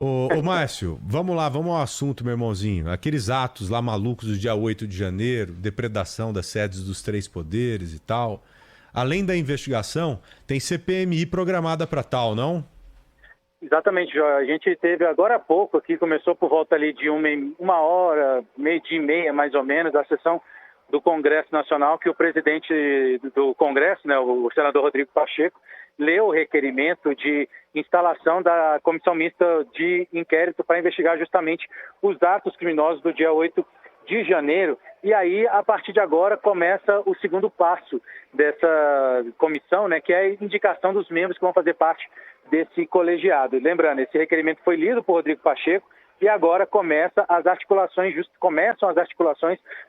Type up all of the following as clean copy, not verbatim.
Ô, Márcio, vamos lá, vamos ao assunto, meu irmãozinho. Aqueles atos lá malucos do dia 8 de janeiro, depredação das sedes dos três poderes e tal. Além da investigação, tem CPMI programada para tal, não? Exatamente, Joia. A gente teve agora há pouco aqui, começou por volta ali de uma hora, meio-dia e meia mais ou menos, a sessão do Congresso Nacional, que o presidente do Congresso, né, o senador Rodrigo Pacheco, leu o requerimento de instalação da Comissão Mista de Inquérito para investigar justamente os atos criminosos do dia 8 de janeiro. E aí, a partir de agora, começa o segundo passo dessa comissão, né, que é a indicação dos membros que vão fazer parte desse colegiado. Lembrando, esse requerimento foi lido por Rodrigo Pacheco e agora começam as articulações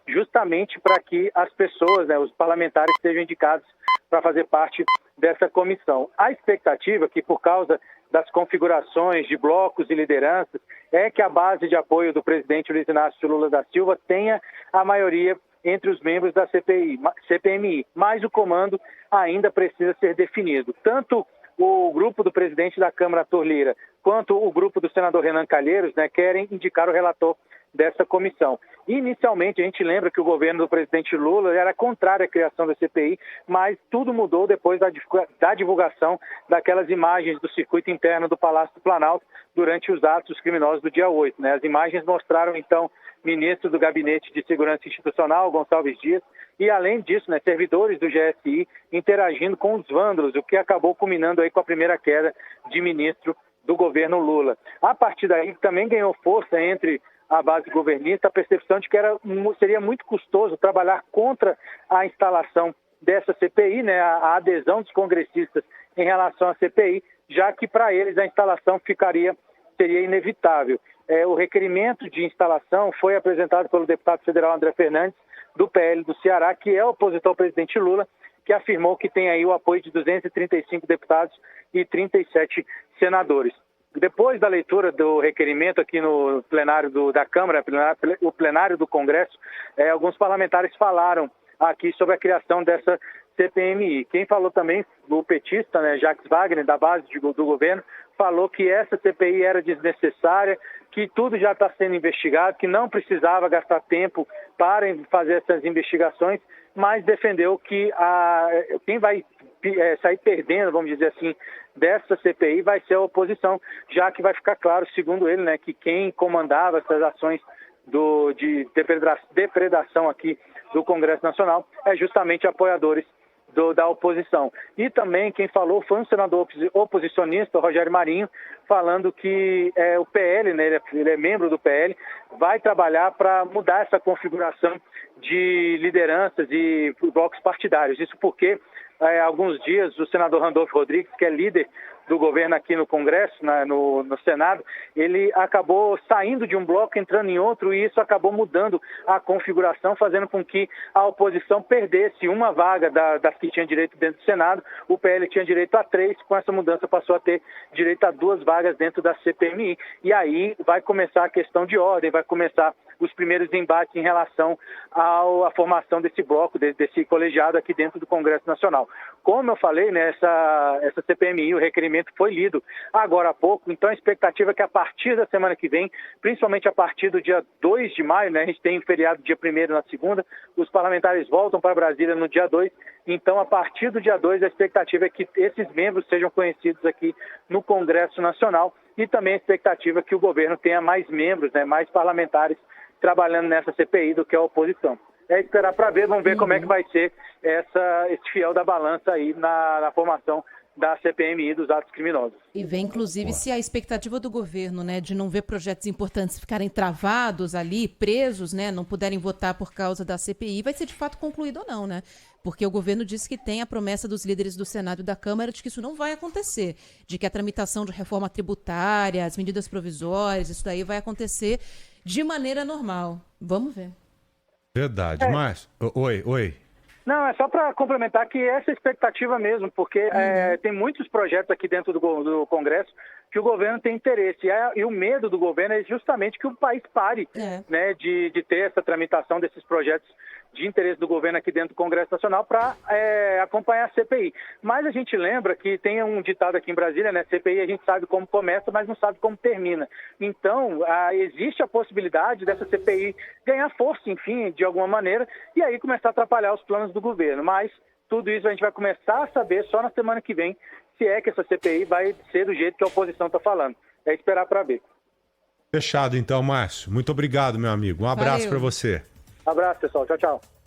justamente para que as pessoas, né, os parlamentares, sejam indicados para fazer parte dessa comissão. A expectativa é que, por causa das configurações de blocos e lideranças, é que a base de apoio do presidente Luiz Inácio Lula da Silva tenha a maioria entre os membros da CPMI, mas o comando ainda precisa ser definido. Tanto o grupo do presidente da Câmara, Arthur Lira, quanto o grupo do senador Renan Calheiros, né, querem indicar o relator dessa comissão. Inicialmente, a gente lembra que o governo do presidente Lula era contrário à criação da CPI, mas tudo mudou depois da divulgação daquelas imagens do circuito interno do Palácio do Planalto durante os atos criminosos do dia 8. Né? As imagens mostraram, então, ministro do Gabinete de Segurança Institucional, Gonçalves Dias, e, além disso, né, servidores do GSI interagindo com os vândalos, o que acabou culminando aí com a primeira queda de ministro do governo Lula. A partir daí, também ganhou força entre a base governista a percepção de que seria muito custoso trabalhar contra a instalação dessa CPI, né, a adesão dos congressistas em relação à CPI, já que para eles a instalação seria inevitável. O requerimento de instalação foi apresentado pelo deputado federal André Fernandes, do PL do Ceará, que é opositor ao presidente Lula, que afirmou que tem aí o apoio de 235 deputados e 37 senadores. Depois da leitura do requerimento aqui no plenário da Câmara, o plenário do Congresso, alguns parlamentares falaram aqui sobre a criação dessa CPMI. Quem falou também, o petista, né, Jacques Wagner, da base do governo, falou que essa CPI era desnecessária, que tudo já está sendo investigado, que não precisava gastar tempo para fazer essas investigações, mas defendeu que quem vai sair perdendo, vamos dizer assim, dessa CPI vai ser a oposição, já que vai ficar claro, segundo ele, né, que quem comandava essas ações de depredação aqui do Congresso Nacional é justamente apoiadores da oposição. E também quem falou foi um senador oposicionista, Rogério Marinho, falando que o PL, né, ele é membro do PL, vai trabalhar para mudar essa configuração de lideranças e blocos partidários. Isso porque há alguns dias o senador Randolfo Rodrigues, que é líder do governo aqui no Congresso, no Senado, ele acabou saindo de um bloco, entrando em outro, e isso acabou mudando a configuração, fazendo com que a oposição perdesse uma vaga das que tinha direito dentro do Senado. O PL tinha direito a 3, com essa mudança passou a ter direito a 2 vagas dentro da CPMI. E aí vai começar a questão de ordem, vai começar os primeiros embates em relação à formação desse bloco, desse colegiado aqui dentro do Congresso Nacional. Como eu falei, né, essa CPMI, o requerimento foi lido agora há pouco, então a expectativa é que a partir da semana que vem, principalmente a partir do dia 2 de maio, né, a gente tem o feriado dia 1º na segunda, os parlamentares voltam para Brasília no dia 2, então a partir do dia 2 a expectativa é que esses membros sejam conhecidos aqui no Congresso Nacional e também a expectativa é que o governo tenha mais membros, né, mais parlamentares trabalhando nessa CPI do que a oposição. É esperar para ver, vamos ver como é que vai ser esse fiel da balança aí na formação da CPMI dos atos criminosos. E vem, inclusive, se a expectativa do governo, né, de não ver projetos importantes ficarem travados ali, presos, né, não puderem votar por causa da CPI, vai ser de fato concluído ou não, né? Porque o governo disse que tem a promessa dos líderes do Senado e da Câmara de que isso não vai acontecer, de que a tramitação de reforma tributária, as medidas provisórias, isso daí vai acontecer de maneira normal. Vamos ver. Verdade. Márcio, oi. Não, é só para complementar que essa é a expectativa mesmo, porque tem muitos projetos aqui dentro do Congresso que o governo tem interesse. E o medo do governo é justamente que o país pare né, de ter essa tramitação desses projetos de interesse do governo aqui dentro do Congresso Nacional para acompanhar a CPI. Mas a gente lembra que tem um ditado aqui em Brasília, né? CPI a gente sabe como começa, mas não sabe como termina. Então, existe a possibilidade dessa CPI ganhar força, enfim, de alguma maneira, e aí começar a atrapalhar os planos do governo. Mas tudo isso a gente vai começar a saber só na semana que vem, se é que essa CPI vai ser do jeito que a oposição está falando. É esperar para ver. Fechado então, Márcio. Muito obrigado, meu amigo. Um abraço para você. Abraço, pessoal. Tchau, tchau.